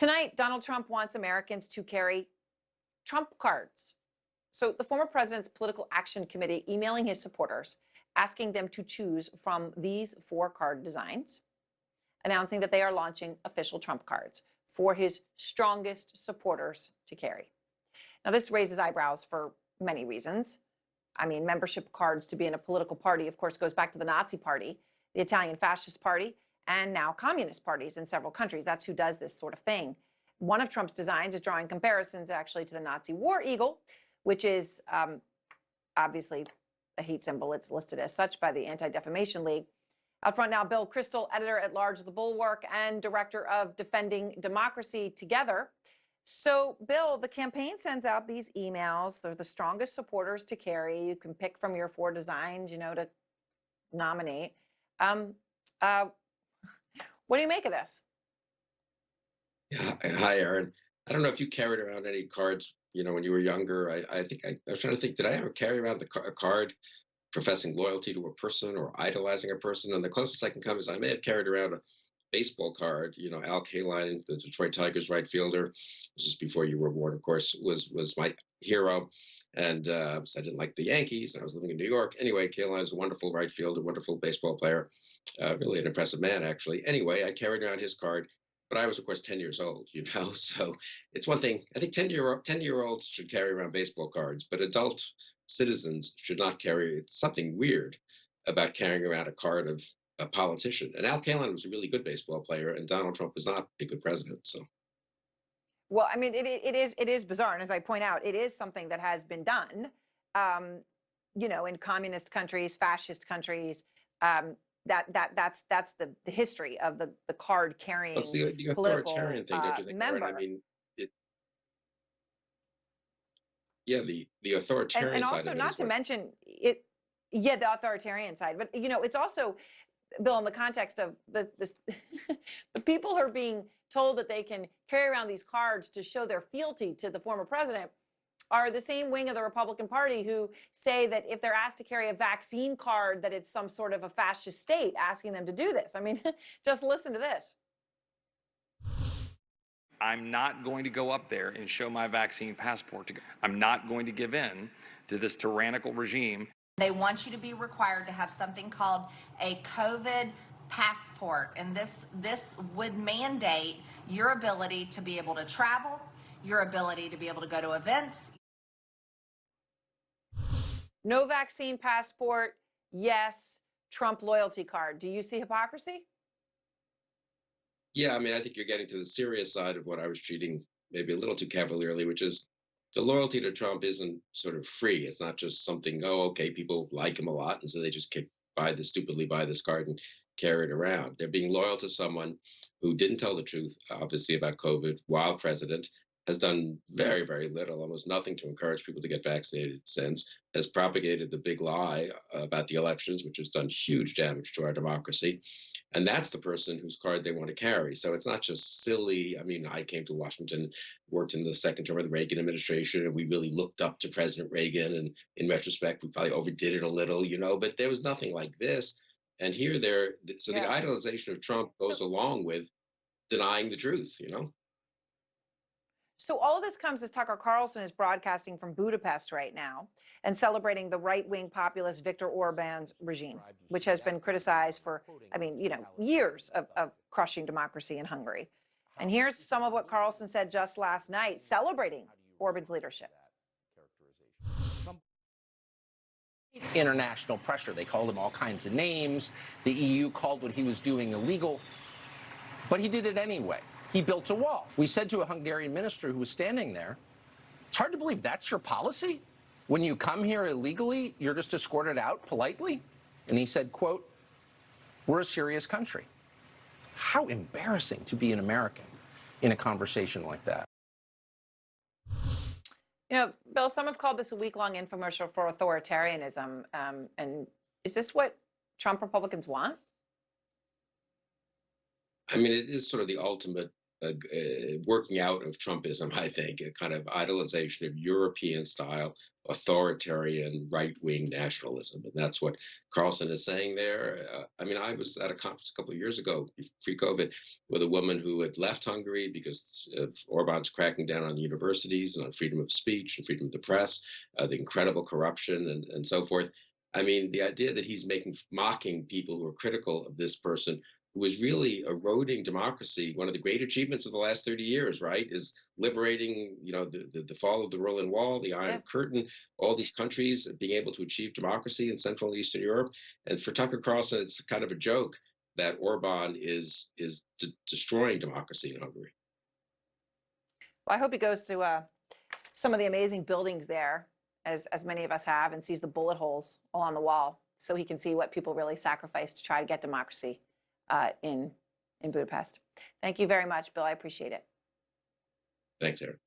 Tonight, Donald Trump wants Americans to carry Trump cards. So the former president's political action committee emailing his supporters, asking them to choose from these 4 card designs, announcing that they are launching official Trump cards for his strongest supporters to carry. Now, this raises eyebrows for many reasons. I mean, membership cards to be in a political party, of course, goes back to the Nazi Party, the Italian Fascist Party, and now communist parties in several countries. That's who does this sort of thing. One of Trump's designs is drawing comparisons actually to the Nazi war eagle, which is obviously a hate symbol. It's listed as such by the Anti-Defamation League. Out front now, Bill Kristol, editor-at-large of The Bulwark and director of Defending Democracy Together. So, Bill, the campaign sends out these emails. They're the strongest supporters to carry. You can pick from your 4 designs, to nominate. What do you make of this? Yeah, hi, Aaron. I don't know if you carried around any cards, when you were younger. I think I was trying to think, did I ever carry around a card professing loyalty to a person or idolizing a person? And the closest I can come is I may have carried around a baseball card. Al Kaline, the Detroit Tigers right fielder. This is before you were born, of course, was my hero. And so I didn't like the Yankees. And I was living in New York. Anyway, Kaline is a wonderful right fielder, wonderful baseball player. Really an impressive man, actually. Anyway, I carried around his card, but I was, of course, 10 years old, So it's one thing. I think 10-year-olds should carry around baseball cards, but adult citizens should not carry. It's something weird about carrying around a card of a politician. And Al Kaline was a really good baseball player, and Donald Trump was not a good president. So. Well, I mean, it is bizarre, and as I point out, it is something that has been done, in communist countries, fascist countries. That's the history of the card carrying. Well, it's the authoritarian thing, don't you think? Member. Right? I mean, the authoritarian and side also of it not is to what, mention it. Yeah, the authoritarian side, but it's also, Bill, in the context of the people who are being told that they can carry around these cards to show their fealty to the former president are the same wing of the Republican Party who say that if they're asked to carry a vaccine card, that it's some sort of a fascist state asking them to do this. I mean, just listen to this. I'm not going to go up there and show my vaccine passport. I'm not going to give in to this tyrannical regime. They want you to be required to have something called a COVID passport, and this would mandate your ability to be able to travel, your ability to be able to go to events. No vaccine passport, yes. Trump loyalty card. Do you see hypocrisy? Yeah, I mean, I think you're getting to the serious side of what I was treating maybe a little too cavalierly, which is the loyalty to Trump isn't sort of free. It's not just something, oh, okay, people like him a lot, and so they just stupidly buy this card and carry it around. They're being loyal to someone who didn't tell the truth, obviously, about COVID while president, has done very, very little, almost nothing to encourage people to get vaccinated since, has propagated the big lie about the elections, which has done huge damage to our democracy. And that's the person whose card they want to carry. So it's not just silly. I mean, I came to Washington, worked in the second term of the Reagan administration, and we really looked up to President Reagan. And in retrospect, we probably overdid it a little, but there was nothing like this. And here, the idolization of Trump goes along with denying the truth, So all of this comes as Tucker Carlson is broadcasting from Budapest right now and celebrating the right-wing populist Viktor Orban's regime, which has been criticized for, years of crushing democracy in Hungary. And here's some of what Carlson said just last night, celebrating Orban's leadership. International pressure. They called him all kinds of names. The EU called what he was doing illegal, but he did it anyway. He built a wall. We said to a Hungarian minister who was standing there, it's hard to believe that's your policy. When you come here illegally, you're just escorted out politely. And he said, quote, we're a serious country. How embarrassing to be an American in a conversation like that. Bill, some have called this a week-long infomercial for authoritarianism. And is this what Trump Republicans want? I mean, it is sort of the ultimate working out of Trumpism, I think, a kind of idolization of European-style authoritarian right-wing nationalism, and that's what Carlson is saying there. I mean, I was at a conference a couple of years ago, pre-COVID, with a woman who had left Hungary because of Orban's cracking down on the universities and on freedom of speech and freedom of the press, the incredible corruption and so forth. I mean, the idea that he's mocking people who are critical of this person who is really eroding democracy. One of the great achievements of the last 30 years, right, is liberating, the fall of the Berlin Wall, the Iron Curtain, all these countries being able to achieve democracy in Central and Eastern Europe. And for Tucker Carlson, it's kind of a joke that Orban is destroying democracy in Hungary. Well, I hope he goes to some of the amazing buildings there, as many of us have, and sees the bullet holes along the wall, so he can see what people really sacrificed to try to get democracy in Budapest. Thank you very much, Bill. I appreciate it. Thanks, Aaron.